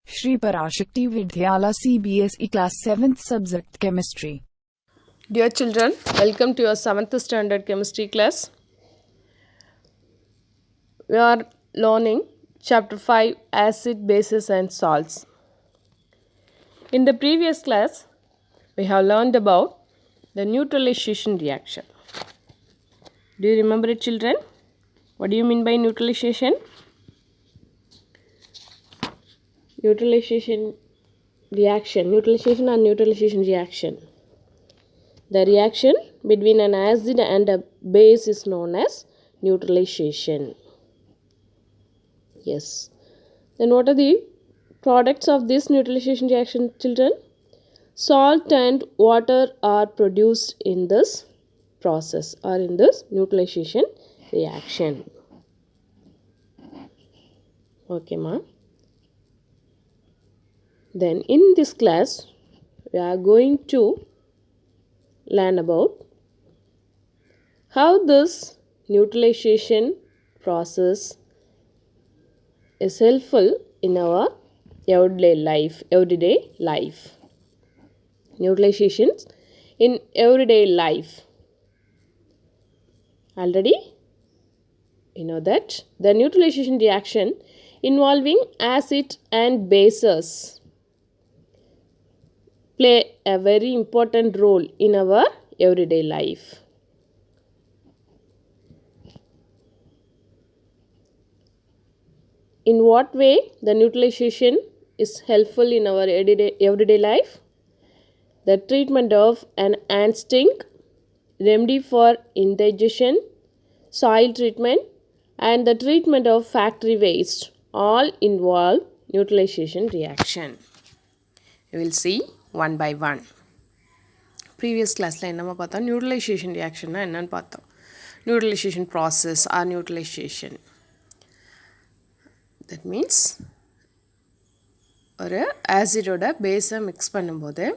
Shri Parasakthi Vidyalaya Cbse Class 7th Subject Chemistry. Dear children, welcome to your 7th standard chemistry class. We are learning chapter 5 acid, bases and salts. In the previous class, we have learned about the neutralization reaction. Do you remember it, children? What do you mean by neutralization? Neutralization reaction. Neutralization or neutralization reaction. The reaction between an acid and a base is known as neutralization. Yes. Then what are the products of this neutralization reaction, children? Salt and water are produced in this process or in this neutralization reaction. Okay, ma. Then in this class, we are going to learn about how this neutralization process is helpful in our everyday life. Neutralizations in everyday life. Already you know that the neutralization reaction involving acid and bases play a very important role in our everyday life. In what way the neutralization is helpful in our everyday life? The treatment of an ant stink, remedy for indigestion, soil treatment, and the treatment of factory waste all involve neutralization reaction. We will see one by one. Previous class la enna paatha neutralization reaction na enna paatha. Neutralization process or neutralization. That means ஒரு ஆசிடோட பேஸை mix பண்ணும்போது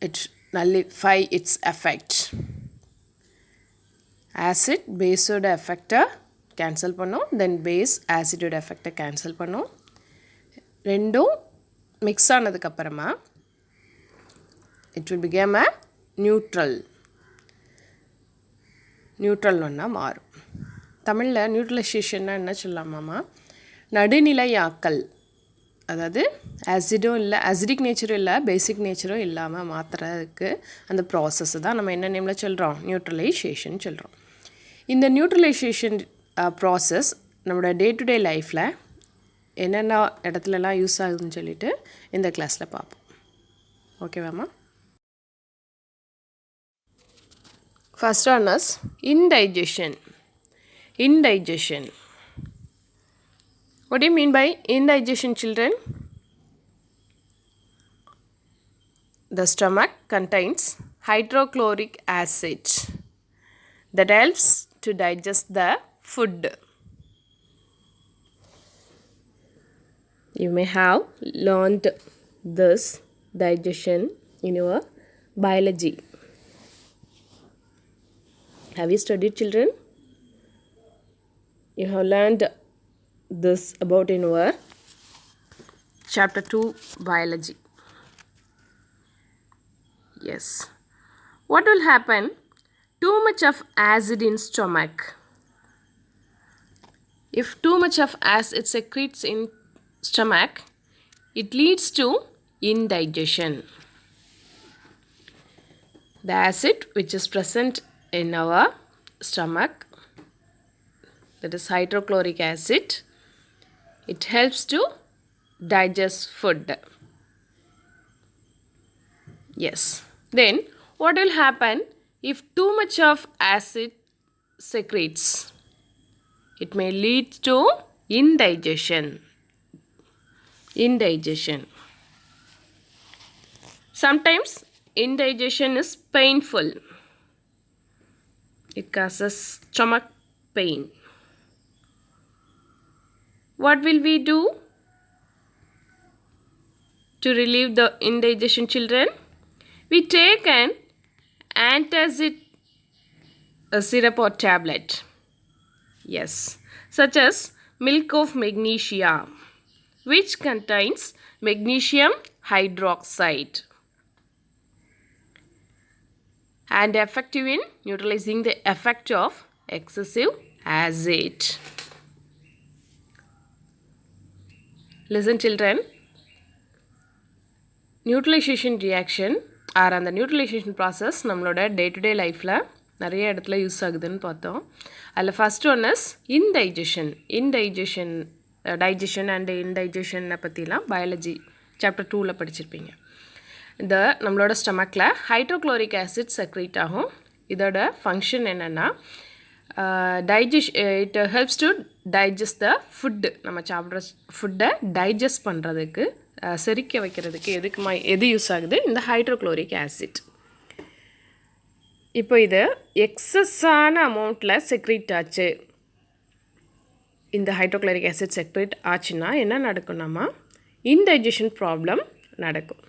it nullify its effect. Acid பேஸோட எஃபெக்டை cancel பண்ணும், then base ஆசிடோட எஃபெக்டை cancel பண்ணும். ரெண்டும் mix ஆனதுக்கப்புறமா it will become a neutral ஒன்றா மாறும். தமிழில் நியூட்ரலைசேஷன்னா என்ன சொல்லலாமாம்மா? நடுநிலையாக்கல். அதாவது ஆசிடும் இல்லை, ஆசிடிக் நேச்சரும் இல்லை, பேசிக் நேச்சரும் இல்லாமல் மாற்றுறதுக்கு அந்த ப்ராசஸ் தான் நம்ம என்ன நேமில் சொல்கிறோம்? நியூட்ரலைசேஷன் சொல்கிறோம். இந்த நியூட்ரலைசேஷன் ப்ராசஸ் நம்மளோட டே டு டே லைஃப்பில் என்னென்ன இடத்துலலாம் யூஸ் ஆகுதுன்னு சொல்லிட்டு இந்த கிளாஸில் பார்ப்போம். ஓகேவாம்மா? First one is indigestion. What do you mean by indigestion, children? The stomach contains hydrochloric acid that helps to digest the food. You may have learned this digestion in your biology. Have you studied, children? You have learned this about in our chapter 2 biology. Yes. What will happen? Too much of acid in stomach. If too much of acid secretes in stomach, it leads to indigestion. The acid which is present in our stomach, that is hydrochloric acid, it helps to digest food. Yes. Then what will happen if too much of acid secretes? It may lead to indigestion. Sometimes indigestion is painful. It causes stomach pain. What will we do to relieve the indigestion, children? We take an antacid syrup or tablet. Yes. such as milk of magnesia, which contains magnesium hydroxide and effective in neutralizing the effect of excessive acid. Listen children, neutralization reaction or அந்த neutralization process நம்மளோட day to day lifeல நிறைய இடத்துல use ஆகுதுன்னு பார்த்தோம். அதில் first one is indigestion digestion and indigestion பற்றிலாம் biology chapter 2ல் படிச்சிருப்பீங்க. இந்த நம்மளோட ஸ்டமக்கில் ஹைட்ரோக்ளோரிக் ஆசிட் செக்ரேட் ஆகும். இதோட ஃபங்க்ஷன் என்னென்னா it helps to digest the food. நம்ம சாப்பிட்ற ஃபுட்டை டைஜஸ்ட் பண்ணுறதுக்கு செரிக்க வைக்கிறதுக்கு எது யூஸ் ஆகுது? இந்த ஹைட்ரோக்ளோரிக் ஆசிட். இப்போ இது எக்ஸஸான அமௌண்ட்டில் செக்ரேட் ஆச்சு. இந்த ஹைட்ரோக்ளோரிக் ஆசிட் செக்ரேட் ஆச்சுன்னா என்ன நடக்கும்னாமா இன்டைஜஷன் ப்ராப்ளம் நடக்கும்.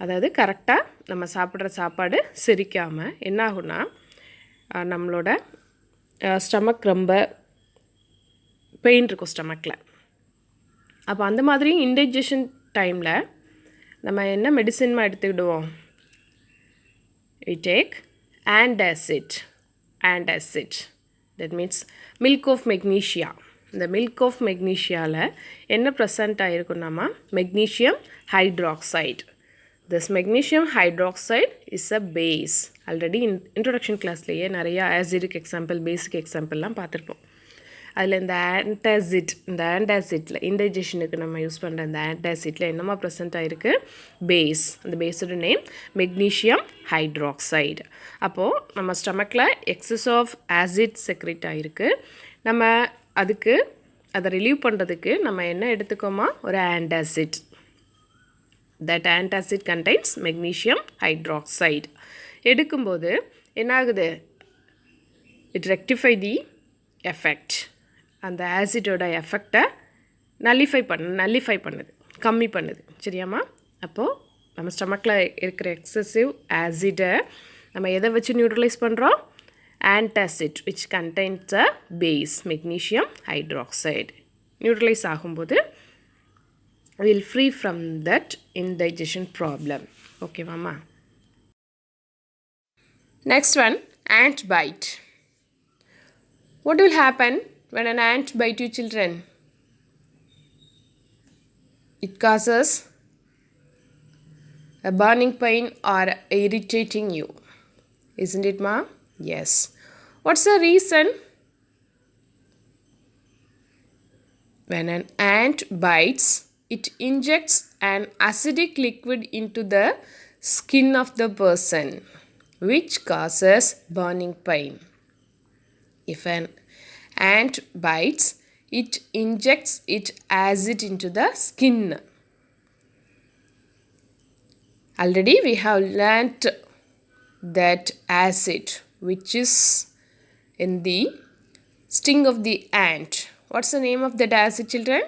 அதாவது கரெக்டாக நம்ம சாப்பிட்ற சாப்பாடு செரிக்காமல் என்ன ஆகும்னா நம்மளோட ஸ்டமக் ரொம்ப பெயின் இருக்கும் ஸ்டமக்கில். அப்போ அந்த மாதிரி இன்டைஜஷன் டைமில் நம்ம என்ன மெடிசின்மா எடுத்துக்கிடுவோம்? we take antacid. That means milk of magnesia. இந்த milk of magnesiaல என்ன ப்ரெசன்ட் ஆகிருக்குன்னாமா magnesium hydroxide. This magnesium hydroxide is a base. Already introduction classலேயே நிறையா ஆசிடிக் எக்ஸாம்பிள் பேசிக் எக்ஸாம்பிள்லாம் பார்த்துருப்போம். அதில் இந்த ஆன்டாசிட்டில் இன்டைஜஷனுக்கு நம்ம யூஸ் பண்ணுற இந்த ஆன்டாசிட்டில் என்னமா ப்ரெசென்ட் ஆகிருக்கு? பேஸ். அந்த பேஸோட நேம் மெக்னீஷியம் ஹைட்ராக்சைடு. அப்போது நம்ம ஸ்டமக்கில் எக்ஸஸ் ஆஃப் ஆசிட் செக்ரேட் ஆகிருக்கு. நம்ம அதை ரிலீவ் பண்ணுறதுக்கு நம்ம என்ன எடுத்துக்கோமா? ஒரு antacid. That antacid contains magnesium hydroxide. எடுக்கும்போது என்ன ஆகுது? It rectify the effect. அந்த ஆசிடோட எஃபெக்டை நல்லிஃபை பண்ணுது, கம்மி பண்ணுது. சரியாம்மா? அப்போது நம்ம ஸ்டமக்கில் இருக்கிற எக்ஸசிவ் ஆசிடை நம்ம எதை வச்சு நியூட்ரலைஸ் பண்ணுறோம்? antacid which contains a base magnesium hydroxide. Neutralise ஆகும்போது will free from that indigestion problem. Okay mama. Next one, ant bite. What will happen when an ant bite you children? It causes a burning pain or irritating you, isn't it ma? Yes. What's the reason? When an ant bites, it injects an acidic liquid into the skin of the person, which causes burning pain. If an ant bites, it injects its acid into the skin. Already we have learnt that acid which is in the sting of the ant. What's the name of that acid children?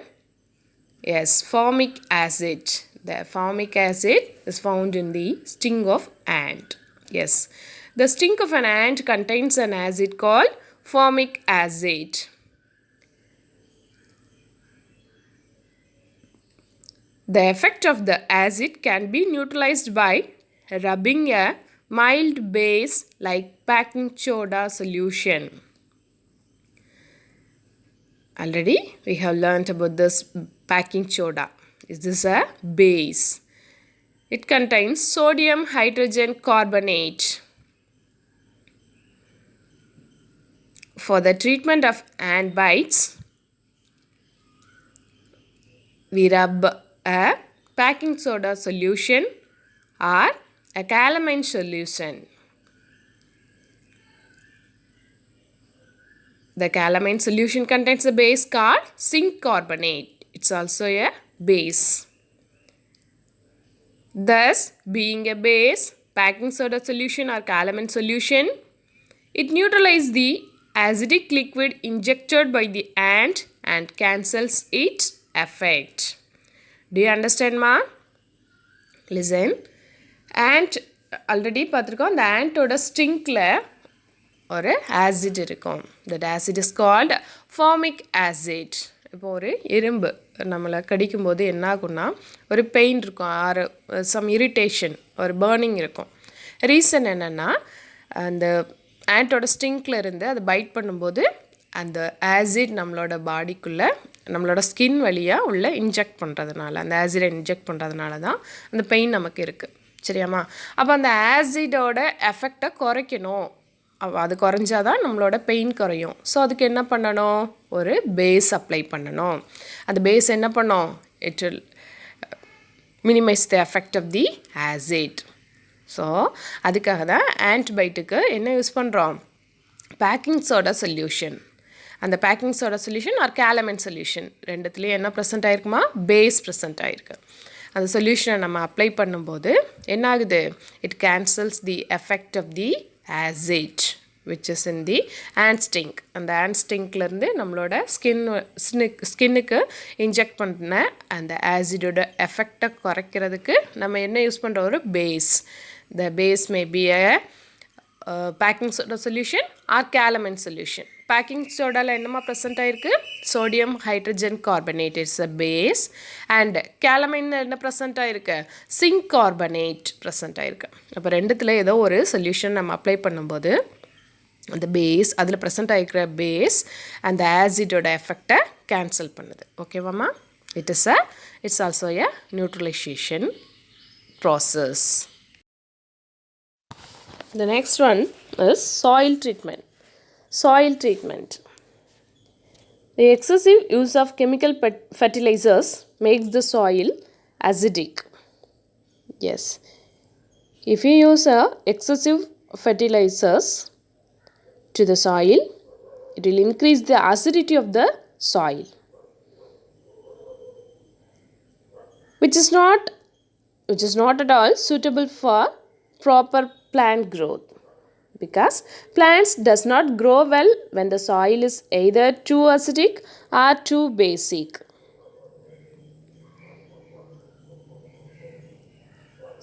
Yes, formic acid. The formic acid is found in the sting of ant. Yes, the sting of an ant contains an acid called formic acid. The effect of the acid can be neutralized by rubbing a mild base like baking soda solution. Already we have learnt about this baking soda. Is this a base? It contains sodium hydrogen carbonate. For the treatment of ant bites, we rub a baking soda solution or a calamine solution. The calamine solution contains a base called zinc carbonate. It's also a base. Thus, being a base, baking soda solution or calamine solution, it neutralizes the acidic liquid injected by the ant and cancels its effect. Do you understand ma? Listen. Ant already பார்த்துருக்கோம். அந்த ஆண்டோட ஸ்டிங்கில் ஒரு acid இருக்கும். That acid is called formic acid. இப்போ ஒரு எறும்பு நம்மளை கடிக்கும்போது என்ன ஆகும்னா ஒரு பெயின் இருக்கும், ஆர் சம் இரிட்டேஷன், ஒரு பர்னிங் இருக்கும். ரீசன் என்னென்னா அந்த ஆண்டோட ஸ்டிங்க்ல இருந்து அது பைட் பண்ணும்போது அந்த ஆசிட் நம்மளோட பாடிக்குள்ளே நம்மளோட ஸ்கின் வழியாக உள்ளே இன்ஜெக்ட் பண்ணுறதுனால, அந்த ஆசிடை இன்ஜெக்ட் பண்ணுறதுனால தான் அந்த பெயின் நமக்கு இருக்குது. சரியாம்மா? அப்போ அந்த ஆசிடோட எஃபெக்டை குறைக்கணும், அது குறைஞ்சாதான் நம்மளோட பெயின் குறையும். ஸோ அதுக்கு என்ன பண்ணணும், ஒரு பேஸ் அப்ளை பண்ணணும். அந்த பேஸ் என்ன பண்ணும், it will minimise the effect of the acid. So அதுக்காக தான் ஆன்டிபயோட்டிக்கு என்ன யூஸ் பண்ணுறோம், பேக்கிங் சோடா சொல்யூஷன். அந்த baking soda solution or calamine solution ரெண்டுத்துலேயும் என்ன ப்ரெசென்ட் ஆகிருக்குமா, பேஸ் ப்ரெசென்ட் ஆகிருக்கு. அந்த சொல்யூஷனை நம்ம அப்ளை பண்ணும்போது என்ன ஆகுது, it cancels the effect of the acid which is in the ant sting. அந்த ஆண்ட் ஸ்டிங்க்லேருந்து நம்மளோட ஸ்கின்னுக்கு இன்ஜெக்ட் பண்ண அந்த ஆசிடோட எஃபெக்டை குறைக்கிறதுக்கு நம்ம என்ன யூஸ் பண்ணுறோம், ஒரு base. The base may be a baking soda solution or calamine solution. Baking சோடாவில் என்னமா ப்ரெசென்ட் ஆகிருக்கு, sodium hydrogen carbonate it's a base. And calamine என்ன ப்ரெசென்ட் ஆகிருக்கு, சிங்க் கார்பனேட் ப்ரெசென்ட் ஆகிருக்கு. அப்போ ரெண்டுத்தில் ஏதோ ஒரு சொல்யூஷன் நம்ம அப்ளை பண்ணும்போது அந்த பேஸ், அதில் ப்ரெசென்ட் ஆகிருக்கிற பேஸ் அந்த ஆசிடோட எஃபெக்டை கேன்சல் பண்ணுது. ஓகேவாம்மா? It's also a neutralisation process. The next one is soil treatment. Soil treatment. The excessive use of chemical fertilizers makes the soil acidic. Yes. If you use excessive fertilizers to the soil, it will increase the acidity of the soil, which is not at all suitable for proper plant growth, because plants does not grow well when the soil is either too acidic or too basic.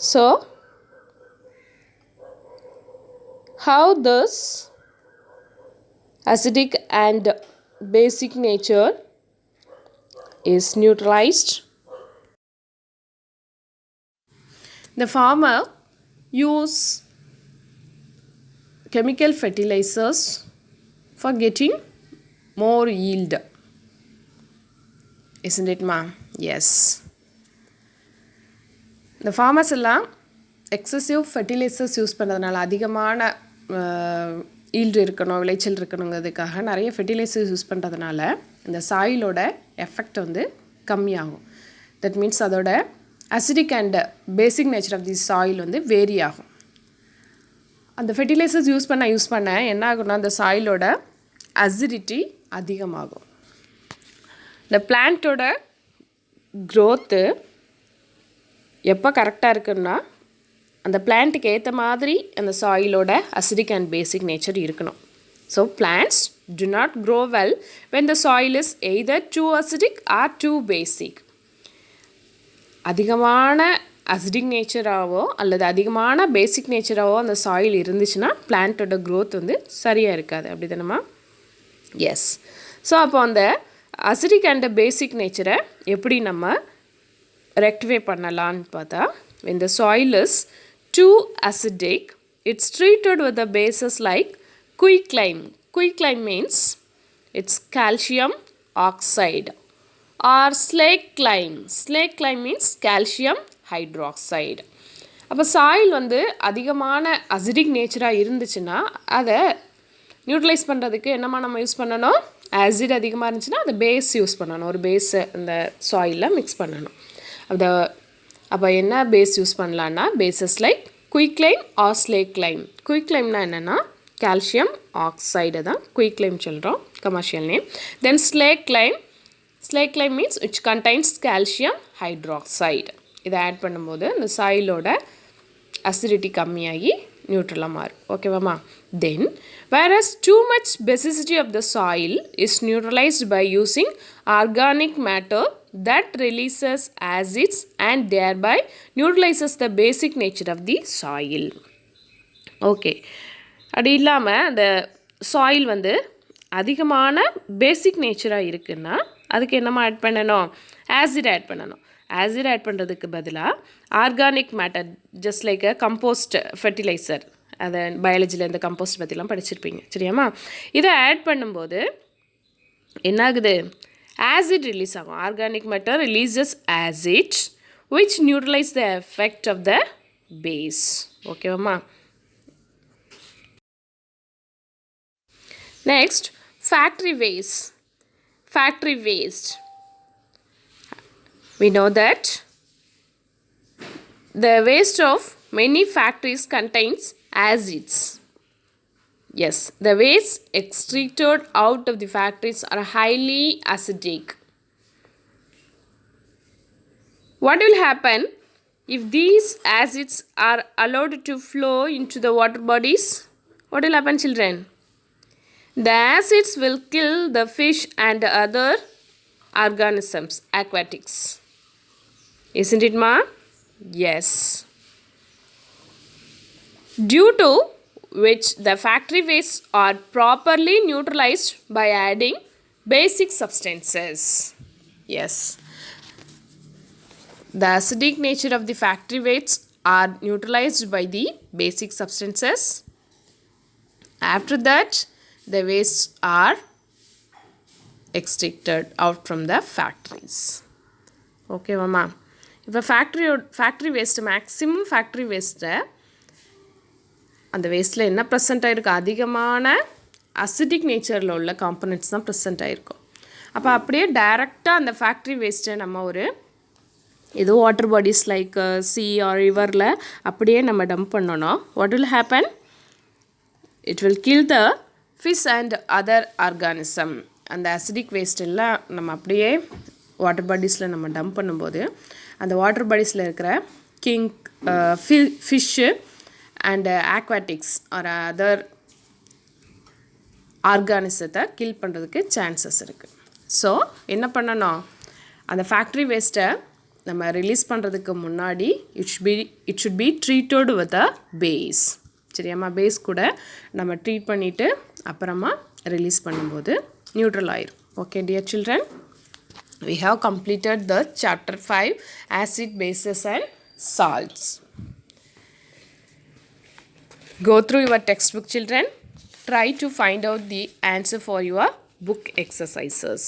So how this acidic and basic nature is neutralized? The farmer use chemical fertilizers for getting more yield. Isn't it, ma'am? Yes. The farmers எல்லாம் excessive fertilisers use பண்ணுறதுனால, அதிகமான yield இருக்கணும், விளைச்சல் இருக்கணுங்கிறதுக்காக நிறைய fertilisers use பண்ணுறதுனால இந்த சாயிலோட effect வந்து கம்மியாகும். தட் மீன்ஸ் அதோட acidic and basic nature of the soil வந்து வேரி ஆகும். அந்த ஃபெர்டிலைசர்ஸ் யூஸ் பண்ண என்ன ஆகும்னா அந்த சாயிலோட அசிடிட்டி அதிகமாகும். இந்த பிளான்ட்டோட க்ரோத்து எப்போ கரெக்டாக இருக்குன்னா அந்த பிளான்ட்டுக்கு ஏற்ற மாதிரி அந்த சாயிலோட அசிடிக் அண்ட் பேசிக் நேச்சர் இருக்கணும். So plants do not grow well when the soil is either too acidic or too basic. அதிகமான அசிடிக் நேச்சராகவோ அல்லது அதிகமான பேசிக் நேச்சராகவோ அந்த சாயில் இருந்துச்சுன்னா பிளான்ட்டோட க்ரோத் வந்து சரியாக இருக்காது. அப்படி தானேம்மா? எஸ். ஸோ அப்போ அந்த அசிடிக் அண்ட் பேசிக் நேச்சரை எப்படி நம்ம ரெக்டிஃபை பண்ணலான்னு பார்த்தா, when the soil is too acidic, it's treated with the bases like quicklime. Quicklime means it's calcium oxide. Or slake-lime. Slake-lime means calcium hydroxide. அப்போ சாயில் வந்து அதிகமான அசிடிக் நேச்சராக இருந்துச்சுன்னா அதை நியூட்ரலைஸ் பண்ணுறதுக்கு என்னமா நம்ம யூஸ் பண்ணணும், ஆசிட் அதிகமாக இருந்துச்சுன்னா அதை பேஸ் யூஸ் பண்ணணும். ஒரு பேஸை இந்த சாயிலில் மிக்ஸ் பண்ணணும். அப்போ என்ன பேஸ் யூஸ் பண்ணலான்னா bases like quicklime or slaked lime. குயிக்லைம்னா என்னென்னா கால்சியம் ஆக்சைடு தான் குயிக்லைம் சொல்கிறோம், commercial name. Then slaked lime. Slaked lime means which contains calcium hydroxide. இதை ஆட் பண்ணும்போது இந்த சாயிலோட அசிடிட்டி கம்மியாகி நியூட்ரலாக மாறும். ஓகேவாம்மா? Then whereas too much basicity of the soil is neutralized by using organic matter that releases acids and thereby neutralizes the basic nature of the soil. Okay. அப்படி இல்லாமல் அந்த சாயில் வந்து அதிகமான பேசிக் நேச்சராக இருக்குன்னா அதுக்கு என்னமா ஆட் பண்ணணும், ஆசிட் ஆட் பண்ணணும். ஆசிட் ஆட் பண்ணுறதுக்கு பதிலாக organic matter just like a compost fertiliser, அதை பயாலஜியில் இந்த கம்போஸ்ட் பற்றிலாம் படிச்சிருப்பீங்க சரியாம்மா. இதை ஆட் பண்ணும்போது என்னாகுது, ஆசிட் ரிலீஸ் ஆகும். Organic matter releases acid which neutralize the effect of the base. ஓகேவாம்மா. Next, factory waste. Factory waste. We know that the waste of many factories contains acids. Yes, the waste extracted out of the factories are highly acidic. What will happen if these acids are allowed to flow into the water bodies? What will happen, children? The acids will kill the fish and other organisms, aquatics. Isn't it, ma? Yes. Due to which the factory wastes are properly neutralized by adding basic substances. Yes. The acidic nature of the factory wastes are neutralized by the basic substances. After that, the wastes are extracted out from the factories. Okay, mama. இப்போ factory waste maximum factory வேஸ்ட்டை அந்த வேஸ்ட்டில் என்ன present ஆகிருக்கு, அதிகமான acidic நேச்சரில் உள்ள components தான் present ஆகிருக்கும். அப்போ அப்படியே டைரெக்டாக அந்த ஃபேக்ட்ரி வேஸ்ட்டை நம்ம ஒரு ஏதோ water bodies like sea or ரிவரில் அப்படியே நம்ம டம்ப் பண்ணோன்னா what will happen, it will kill the fish and other organism. அந்த அசிடிக் வேஸ்ட் எல்லாம் நம்ம அப்படியே வாட்டர் பாடிஸில் நம்ம டம்ப் பண்ணும்போது அந்த வாட்டர் பாடிஸில் இருக்கிற fish and aquatics or other ஆர்கானிசத்தை கில் பண்ணுறதுக்கு சான்சஸ் இருக்குது. ஸோ என்ன பண்ணணும், அந்த ஃபேக்ட்ரி வேஸ்ட்டை நம்ம ரிலீஸ் பண்ணுறதுக்கு முன்னாடி it should be treated with a base. சரியாம்மா, பேஸ் கூட நம்ம ட்ரீட் பண்ணிவிட்டு அப்புறமா ரிலீஸ் பண்ணும்போது நியூட்ரல் ஆயிரும். Okay dear children, we have completed the chapter 5 acid, bases and salts. Go through your textbook, children. Try to find out the answer for your book exercises.